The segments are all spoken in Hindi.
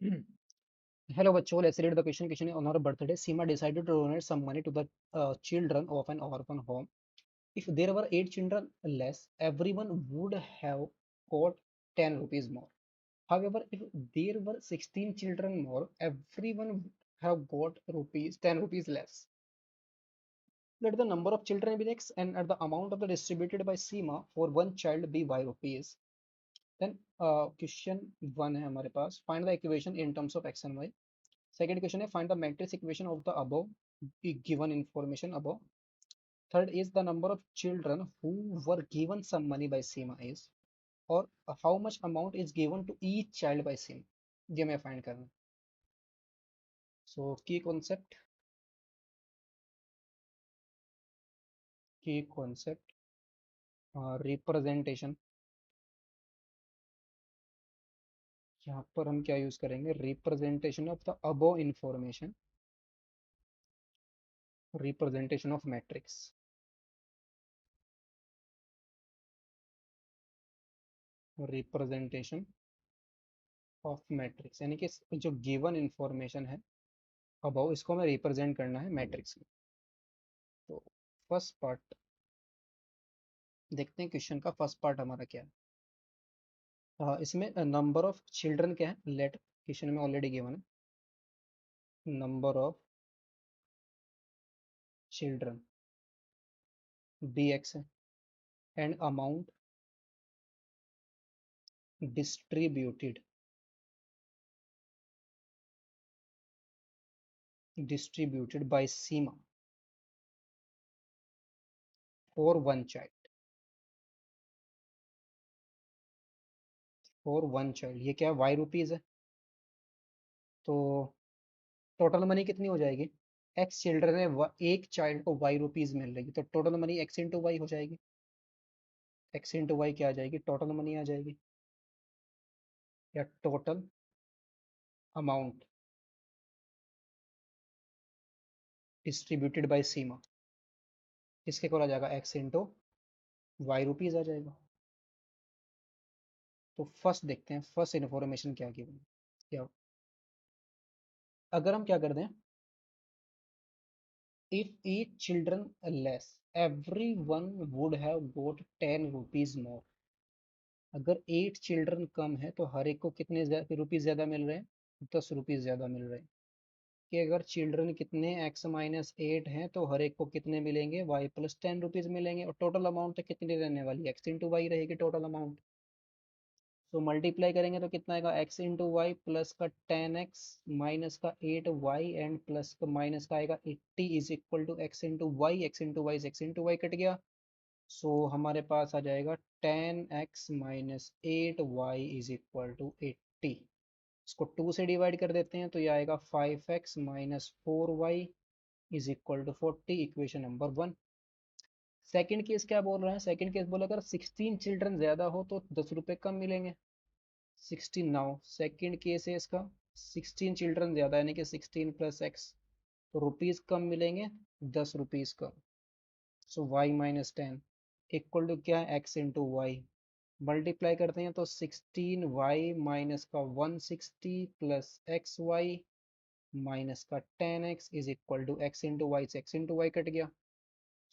Hello बच्चों, let's read the question. Question on her birthday, Seema decided to donate some money to the children of an orphan home. If there were 8 children less, everyone would have got 10 rupees more. However, if there were 16 children more, everyone would have got 10 rupees less. Let the number of children be X and at the amount of the distributed by Seema for one child be Y rupees. Then question 1 है हमारे पास. Find the equation in terms of X and Y. Second question है find the matrix equation of the above given information above. Third is the number of children who were given some money by Seema is, or how much amount is given to each child by Seema. ये मैं फाइंड करना. So key concept representation. यहाँ पर हम क्या यूज करेंगे? Representation of the above information, representation of matrix. Representation of matrix यानी कि जो गिवन इंफॉर्मेशन है अबव, इसको हमें रिप्रेजेंट करना है मैट्रिक्स में. तो फर्स्ट पार्ट देखते हैं. क्वेश्चन का फर्स्ट पार्ट हमारा क्या है. इसमें नंबर ऑफ चिल्ड्रन क्या है? लेट क्वेश्चन में ऑलरेडी गिवन है. नंबर ऑफ चिल्ड्रन bx है and amount distributed by Seema for one child. For one child ये क्या है? वाई रुपीज है. तो टोटल मनी कितनी हो जाएगी? एक्स चिल्ड्रन है, एक चाइल्ड को वाई रुपीज मिल रही है, तो total money X into Y हो जाएगी. एक्स इंटू वाई क्या आ जाएगी? टोटल मनी आ जाएगी, या टोटल अमाउंट डिस्ट्रीब्यूटेड बाय सीमा. इसके को आ जाएगा एक्स इंटू वाई रुपीज आ जाएगा. तो फर्स्ट देखते हैं फर्स्ट इन्फॉर्मेशन क्या गिवन है. क्या अगर हम क्या कर दें, if at children less every one would have got 10 rupees more. अगर 8 चिल्ड्रन कम है तो हर एक को कितने रुपीज ज्यादा मिल रहे हैं? 10 रुपीज ज्यादा मिल रहे हैं. कि अगर चिल्ड्रन कितने x-8 हैं तो हर एक को कितने मिलेंगे? y+10 रुपीज मिलेंगे. और टोटल अमाउंट तो कितनी रहने वाली? x इंटू वाई रहेगी टोटल अमाउंट. तो मल्टीप्लाई करेंगे तो कितना आएगा? x इंटू वाई प्लस का 10x माइनस का 8y एंड प्लस का माइनस का आएगा 80 is equal to x into Y. X into Y से x इंटू वाई कट गया. सो हमारे पास आ जाएगा 10x minus 8y is equal to 80. इसको 2 से डिवाइड कर देते हैं तो ये आएगा 5x minus 4y is equal to 40. Equation number 1. Second case क्या बोल रहा है? सेकेंड केस बोला अगर 16 चिल्ड्रन ज्यादा हो तो 10 रुपये कम मिलेंगे. 16 नाउ सेकेंड केस है इसका. 16 चिल्ड्रन ज्यादा यानी कि 16 प्लस एक्स, तो रुपीज कम मिलेंगे, 10 रुपीज कम. So Y minus 10 equal to क्या है? X into Y. मल्टीप्लाई करते हैं तो 16y माइनस का 160 प्लस एक्स वाई माइनस का 10x is equal to X into Y से एक्स इंटू वाई कट गया.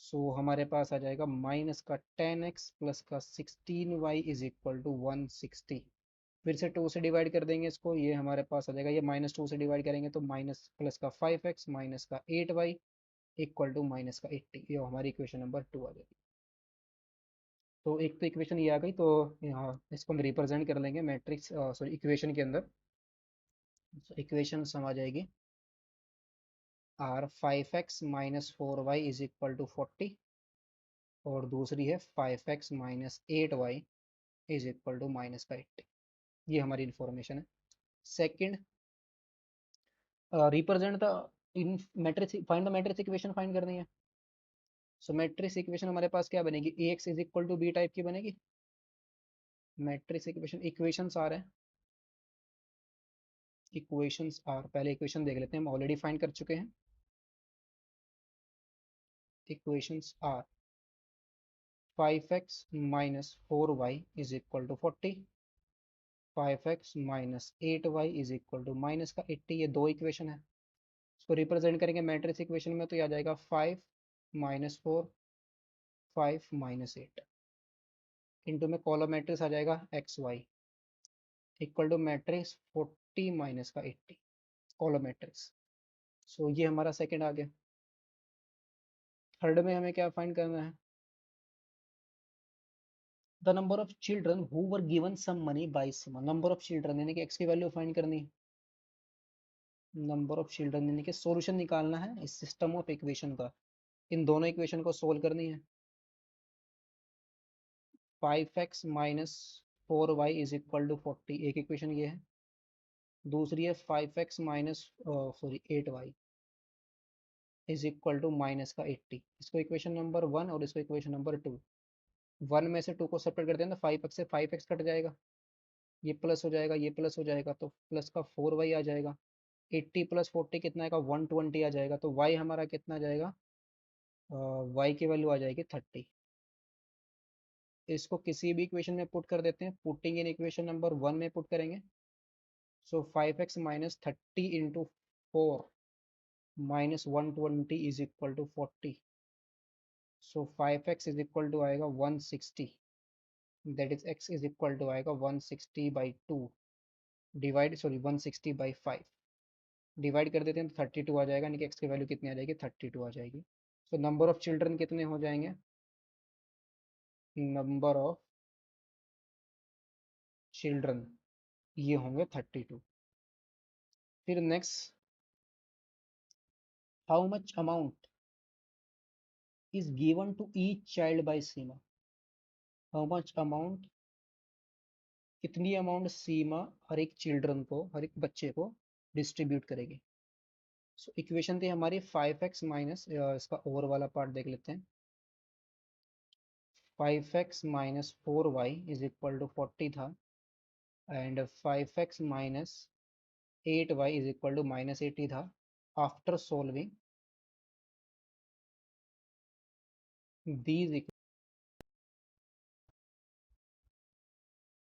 सो हमारे पास आ जाएगा माइनस का 10x प्लस का 16y इज इक्वल टू 160. फिर से 2 से डिवाइड कर देंगे इसको, ये हमारे पास आ जाएगा. ये -2 से डिवाइड करेंगे तो माइनस प्लस का 5x माइनस का 8y इक्वल टू माइनस का 80. ये हमारी इक्वेशन नंबर 2 आ जाएगी. तो एक तो इक्वेशन ये आ गई. तो यहाँ इसको हम रिप्रेजेंट कर लेंगे मैट्रिक्स, सॉरी इक्वेशन के अंदर. इक्वेशन सम आ जाएगी are 5x minus 4y is equal to 40, और दूसरी है 5x minus 8y is equal to minus का 80. ये हमारी इंफॉर्मेशन है. Second, represent the in matrix, find the matrix equation find करनी है. सो मैट्रिक्स इक्वेशन हमारे पास क्या बनेगी? ax is equal to B type की बनेगी. मैट्रिक्स इक्वेशन, इक्वेशंस आ रहे हैं. इक्वेशंस आर, पहले इक्वेशन देख लेते हैं, हम ऑलरेडी फाइंड कर चुके हैं. Equations are 5x minus 4y is equal to 40, 5x minus 8y is equal to minus का 80, ये दो इक्वेशन है। इसको रिप्रेजेंट करेंगे मैट्रिक्स इक्वेशन में तो ये आ जाएगा 5 - 4 5 - 8 इंटू में कॉलम मैट्रिक्स आ जाएगा X Y equal to matrix 40 minus का 80 कॉलम मैट्रिक्स। सो ये हमारा सेकंड आ गया। थर्ड में हमें क्या फाइंड करना है? The number of children who were given some money by Seema. Number of children यानी कि एक्स की वैल्यू फाइंड करनी है। नंबर ऑफ चिल्ड्रन यानी कि सॉल्यूशन निकालना है इस सिस्टम ऑफ इक्वेशन का। इन दोनों इक्वेशन को सोल्व करनी है। 5x minus 4y is equal to 40, एक इक्वेशन ये है। दूसरी है 5x minus 8y is equal to minus का 80। इसको इक्वेशन नंबर 1 और इसको इक्वेशन नंबर 2। 1 में से 2 को सेपरेट कर देना, 5x से 5x कट जाएगा, ये प्लस हो जाएगा, ये प्लस हो जाएगा, तो प्लस का 4y आ जाएगा। 80 प्लस 40 कितना आएगा? 120 आ जाएगा। तो y हमारा कितना आ जाएगा? y की वैल्यू आ जाएगी 30। इसको किसी भी इक्वेशन में पुट कर देते हैं, पुटिंग इन इक्वेशन नंबर 1 में पुट करेंगे। So 5x minus 30 into 4 minus 120 is equal to 40। So 5x is equal to आएगा 160, that is x is equal to आएगा 160 बाई 2 डिवाइड 160/5 डिवाइड कर देते हैं तो 32 आ जाएगा, यानी कि x की वैल्यू कितनी आ जाएगी? 32 आ जाएगी। सो नंबर ऑफ चिल्ड्रन कितने हो जाएंगे? नंबर ऑफ चिल्ड्रन ये होंगे 32। फिर next, how much amount is given to each child by Seema. How much amount, कितनी अमाउंट सीमा हर एक चिल्ड्रन को, हर एक बच्चे को डिस्ट्रीब्यूट करेगी। सो इक्वेशन थी हमारी 5x माइनस, इसका ओवर वाला पार्ट देख लेते हैं। 5x minus 4y is equal to 40 था, and 5x minus 8y is equal to minus 80 था। After solving these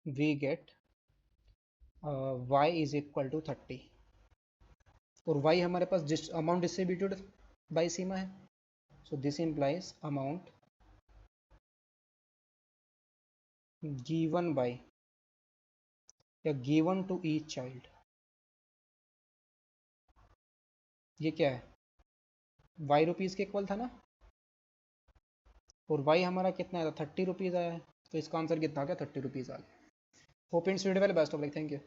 we get y is equal to 30, और y हमारे पास अमाउंट डिस्ट्रीब्यूटेड बाई सीमा है। So this implies amount given by या गिवन टू ईच चाइल्ड, ये क्या है? y रुपीज़ के इक्वल था ना, और y हमारा कितना आया था? 30 रुपीज़ आया है। तो इसका आंसर कितना आ गया? 30 रुपीज़ आ गया। Hope in student well, best of luck, thank you.